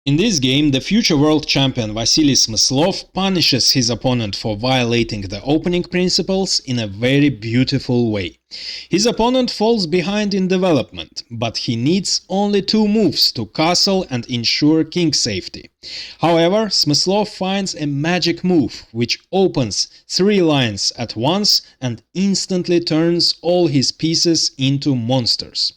In this game, the future world champion Vasily Smyslov punishes his opponent for violating the opening principles in a very beautiful way. His opponent falls behind in development, but he needs only 2 moves to castle and ensure king safety. However, Smyslov finds a magic move which opens 3 lines at once and instantly turns all his pieces into monsters.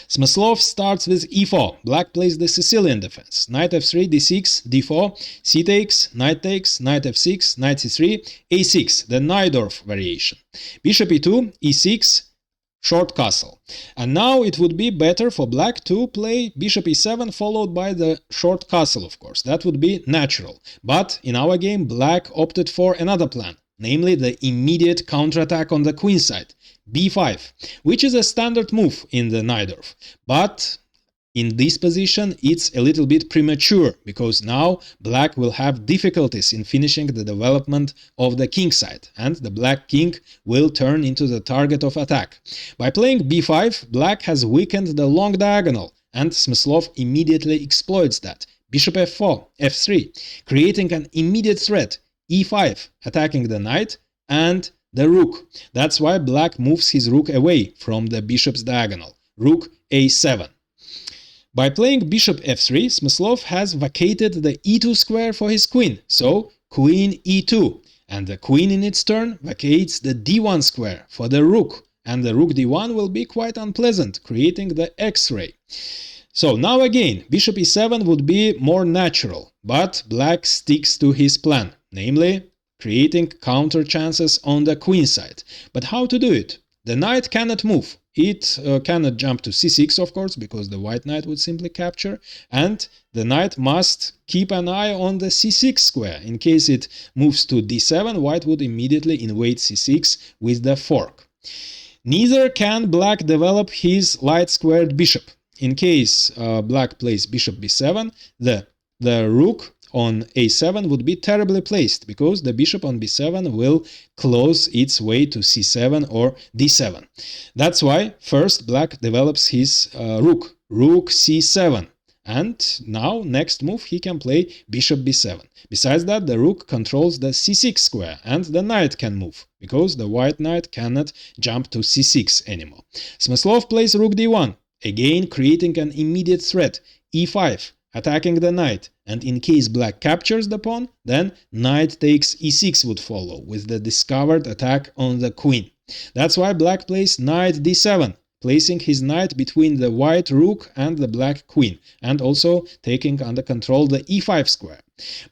Smyslov starts with e4, black plays the Sicilian defense, knight f3, d6, d4, c takes, knight f6, knight c3, a6, the Najdorf variation, bishop e2, e6, short castle. And now it would be better for black to play bishop e7 followed by the short castle, of course. That would be natural. But in our game, black opted for another plan, namely the immediate counterattack on the queen side, b5, which is a standard move in the Najdorf. But in this position, it's a little bit premature, because now black will have difficulties in finishing the development of the king side, and the black king will turn into the target of attack. By playing b5, black has weakened the long diagonal, and Smyslov immediately exploits that. Bishop f4, f3, creating an immediate threat, e5, attacking the knight and the rook. That's why black moves his rook away from the bishop's diagonal. Rook a7. By playing bishop f3, Smyslov has vacated the e2 square for his queen, so queen e2, and the queen in its turn vacates the d1 square for the rook, and the rook d1 will be quite unpleasant, creating the x-ray. So now again, bishop e7 would be more natural, but black sticks to his plan, namely creating counter chances on the queen side. But how to do it? The knight cannot move. It cannot jump to c6, of course, because the white knight would simply capture, and the knight must keep an eye on the c6 square. In case it moves to d7, white would immediately invade c6 with the fork. Neither can black develop his light-squared bishop. In case black plays bishop b7, the rook on a7 would be terribly placed, because the bishop on b7 will close its way to c7 or d7. That's why first black develops his rook c7, and now next move he can play bishop b7. Besides that, the rook controls the c6 square, and the knight can move, because the white knight cannot jump to c6 anymore. Smyslov plays rook d1, again creating an immediate threat, e5, attacking the knight, and in case black captures the pawn, then knight takes e6 would follow, with the discovered attack on the queen. That's why black plays knight d7, placing his knight between the white rook and the black queen, and also taking under control the e5 square.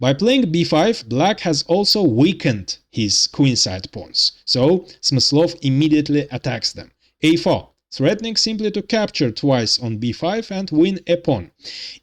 By playing b5, black has also weakened his queenside pawns, so Smyslov immediately attacks them. a4, threatening simply to capture twice on b5 and win a pawn.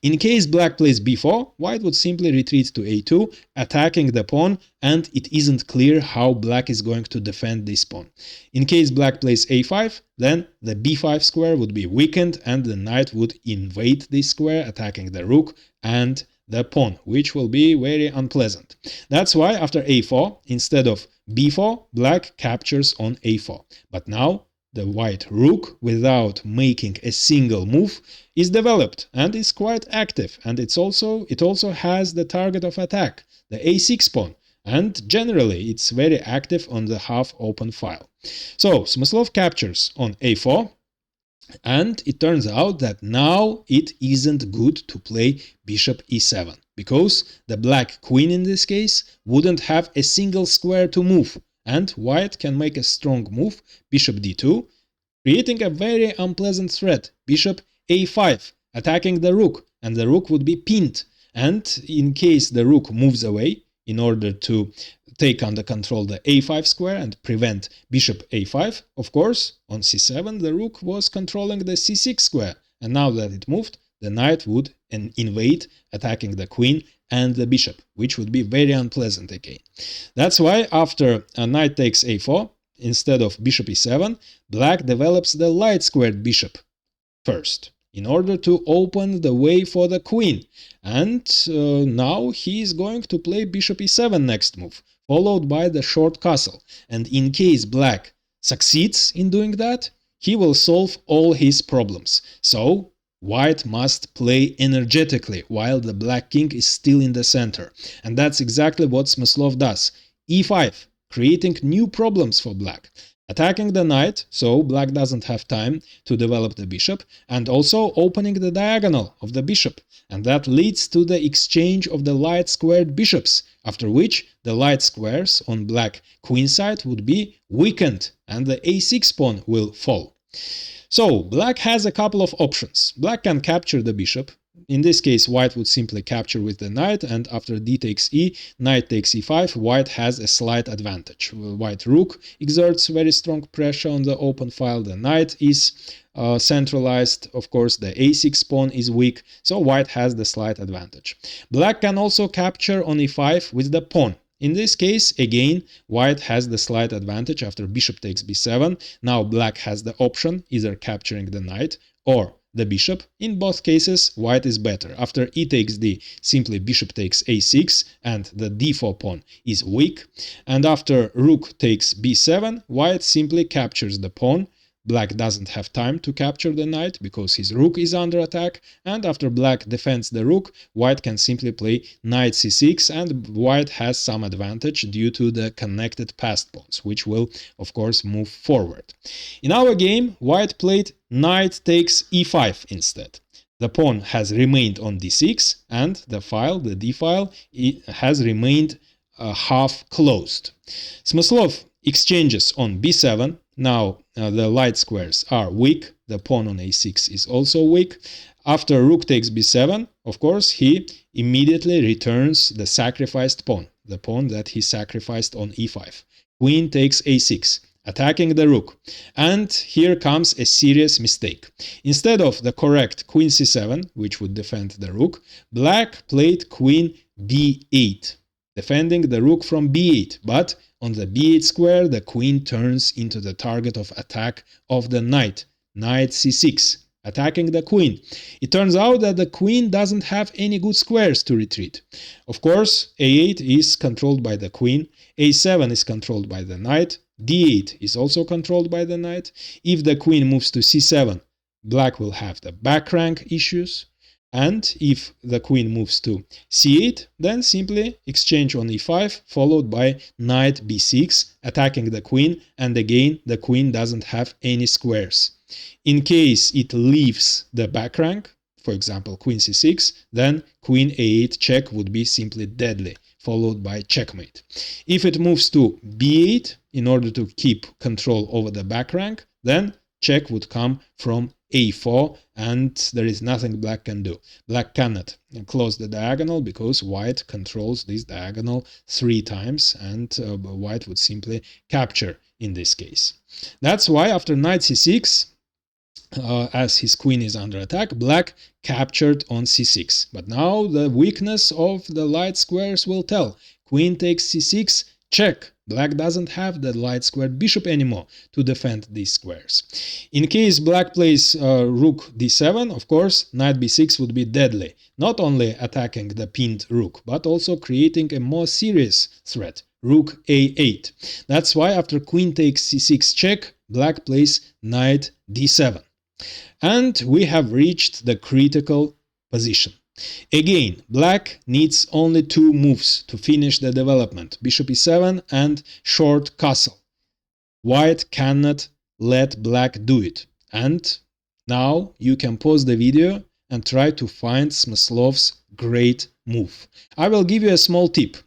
In case black plays b4, white would simply retreat to a2, attacking the pawn, and it isn't clear how black is going to defend this pawn. In case black plays a5, then the b5 square would be weakened and the knight would invade this square, attacking the rook and the pawn, which will be very unpleasant. That's why after a4, instead of b4, black captures on a4. But now the white rook, without making a single move, is developed and is quite active, and it also has the target of attack, the a6 pawn, and generally it's very active on the half-open file. So Smyslov captures on a4, and it turns out that now it isn't good to play bishop e7, because the black queen in this case wouldn't have a single square to move, and white can make a strong move, bishop d2, creating a very unpleasant threat, bishop a5, attacking the rook, and the rook would be pinned. And in case the rook moves away, in order to take under control the a5 square and prevent bishop a5, of course, on c7 the rook was controlling the c6 square, and now that it moved, the knight would invade, attacking the queen and the bishop, which would be very unpleasant again. That's why after a knight takes a4, instead of bishop e7, black develops the light-squared bishop first, in order to open the way for the queen. And now he is going to play bishop e7 next move, followed by the short castle. And in case black succeeds in doing that, he will solve all his problems. So White must play energetically while the black king is still in the center. And that's exactly what Smyslov does. e5, creating new problems for black. Attacking the knight, so black doesn't have time to develop the bishop, and also opening the diagonal of the bishop. And that leads to the exchange of the light squared bishops, after which the light squares on black queen side would be weakened and the a6 pawn will fall. So, black has a couple of options. Black can capture the bishop. In this case, white would simply capture with the knight, and after d takes e, knight takes e5, white has a slight advantage. White rook exerts very strong pressure on the open file, the knight is centralized, of course the a6 pawn is weak, so white has the slight advantage. Black can also capture on e5 with the pawn. In this case, again, white has the slight advantage after bishop takes b7. Now black has the option either capturing the knight or the bishop. In both cases, white is better. After e takes d, simply bishop takes a6 and the d4 pawn is weak. And after rook takes b7, white simply captures the pawn. Black doesn't have time to capture the knight because his rook is under attack, and after black defends the rook, white can simply play knight c6, and white has some advantage due to the connected passed pawns, which will, of course, move forward. In our game, white played knight takes e5 instead. The pawn has remained on d6, and the file, the d file, has remained half closed. Smyslov exchanges on b7. Now the light squares are weak, the pawn on a6 is also weak. After rook takes b7, of course, he immediately returns the sacrificed pawn, the pawn that he sacrificed on e5. Queen takes a6, attacking the rook. And here comes a serious mistake. Instead of the correct queen c7, which would defend the rook, black played queen b8, defending the rook from b8, but on the b8 square, the queen turns into the target of attack of the knight, knight c6, attacking the queen. It turns out that the queen doesn't have any good squares to retreat. Of course, a8 is controlled by the queen, a7 is controlled by the knight, d8 is also controlled by the knight. If the queen moves to c7, black will have the back rank issues. And if the queen moves to c8, then simply exchange on e5, followed by knight b6, attacking the queen, and again the queen doesn't have any squares. In case it leaves the back rank, for example queen c6, then queen a8 check would be simply deadly, followed by checkmate. If it moves to b8, in order to keep control over the back rank, then check would come from a4, and there is nothing black can do. Black cannot close the diagonal because white controls this diagonal 3 times, and white would simply capture in this case. That's why after knight c6, as his queen is under attack, black captured on c6. But now the weakness of the light squares will tell. Queen takes c6, check. Black doesn't have the light squared bishop anymore to defend these squares. In case black plays rook d7, of course, knight b6 would be deadly, not only attacking the pinned rook, but also creating a more serious threat, rook a8. That's why after queen takes c6 check, black plays knight d7. And we have reached the critical position. Again, black needs only 2 moves to finish the development, bishop e7 and short castle. White cannot let black do it. And now you can pause the video and try to find Smyslov's great move. I will give you a small tip.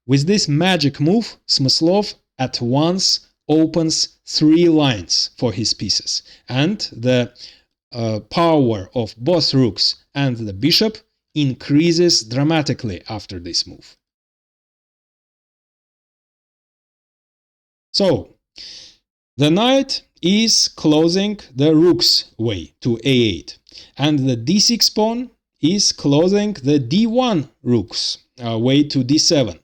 With this magic move, Smyslov at once opens 3 lines for his pieces, and the power of both rooks and the bishop increases dramatically after this move. So, the knight is closing the rook's way to a8, and the d6 pawn is closing the d1 rook's way to d7.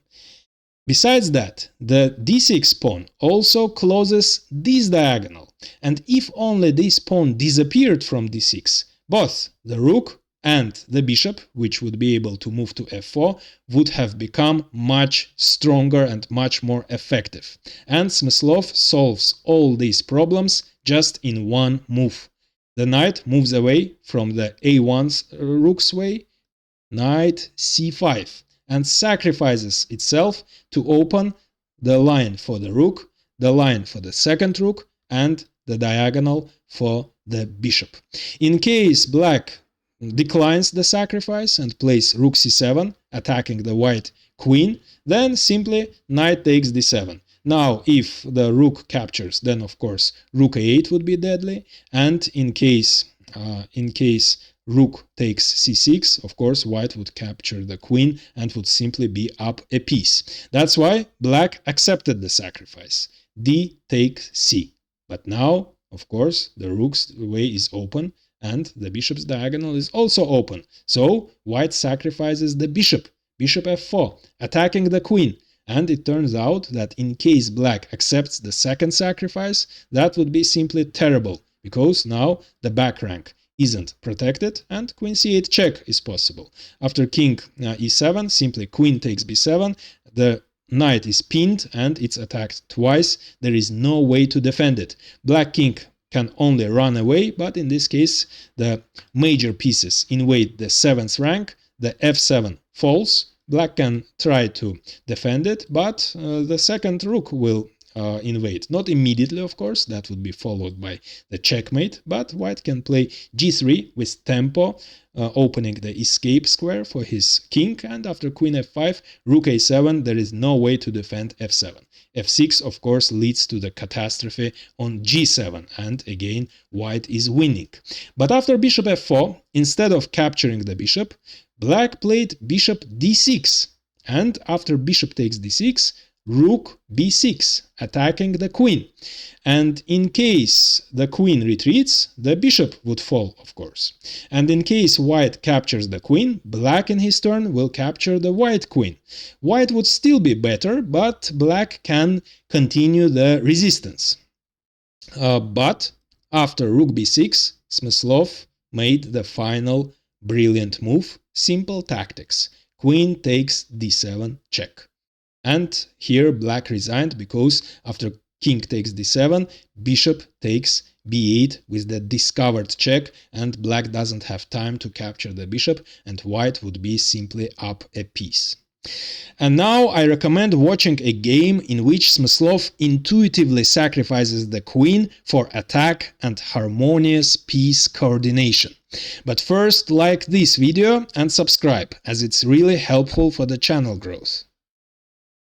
Besides that, the d6 pawn also closes this diagonal, and if only this pawn disappeared from d6, both the rook and the bishop, which would be able to move to f4, would have become much stronger and much more effective. And Smyslov solves all these problems just in one move. The knight moves away from the a1's rook's way, knight c5, and sacrifices itself to open the line for the rook, the line for the second rook, and the diagonal for the bishop. In case black declines the sacrifice and plays rook c7, attacking the white queen, then simply knight takes d7. Now, if the rook captures, then of course rook a8 would be deadly, and in case rook takes c6, of course white would capture the queen and would simply be up a piece. That's why black accepted the sacrifice. D takes c. But now, of course, the rook's way is open and the bishop's diagonal is also open. So white sacrifices the bishop, bishop f4, attacking the queen. And it turns out that in case black accepts the second sacrifice, that would be simply terrible, because now the back rank isn't protected and queen c8 check is possible. After king e7, simply queen takes b7, the knight is pinned and it's attacked twice. There is no way to defend it. Black king can only run away, but in this case the major pieces invade the 7th rank, the f7 falls. Black can try to defend it, but the second rook will invade. Not immediately, of course, that would be followed by the checkmate, but white can play g3 with tempo, opening the escape square for his king, and after queen f5, rook a7, there is no way to defend f7. f6, of course, leads to the catastrophe on g7, and again, white is winning. But after bishop f4, instead of capturing the bishop, black played bishop d6, and after bishop takes d6, rook b6, attacking the queen. And in case the queen retreats, the bishop would fall, of course. And in case white captures the queen, black in his turn will capture the white queen. White would still be better, but black can continue the resistance. But after rook b6, Smyslov made the final brilliant move, simple tactics. Queen takes d7 check. And here black resigned because after king takes d7, bishop takes b8 with the discovered check, and black doesn't have time to capture the bishop, and white would be simply up a piece. And now I recommend watching a game in which Smyslov intuitively sacrifices the queen for attack and harmonious piece coordination. But first, like this video and subscribe, as it's really helpful for the channel growth.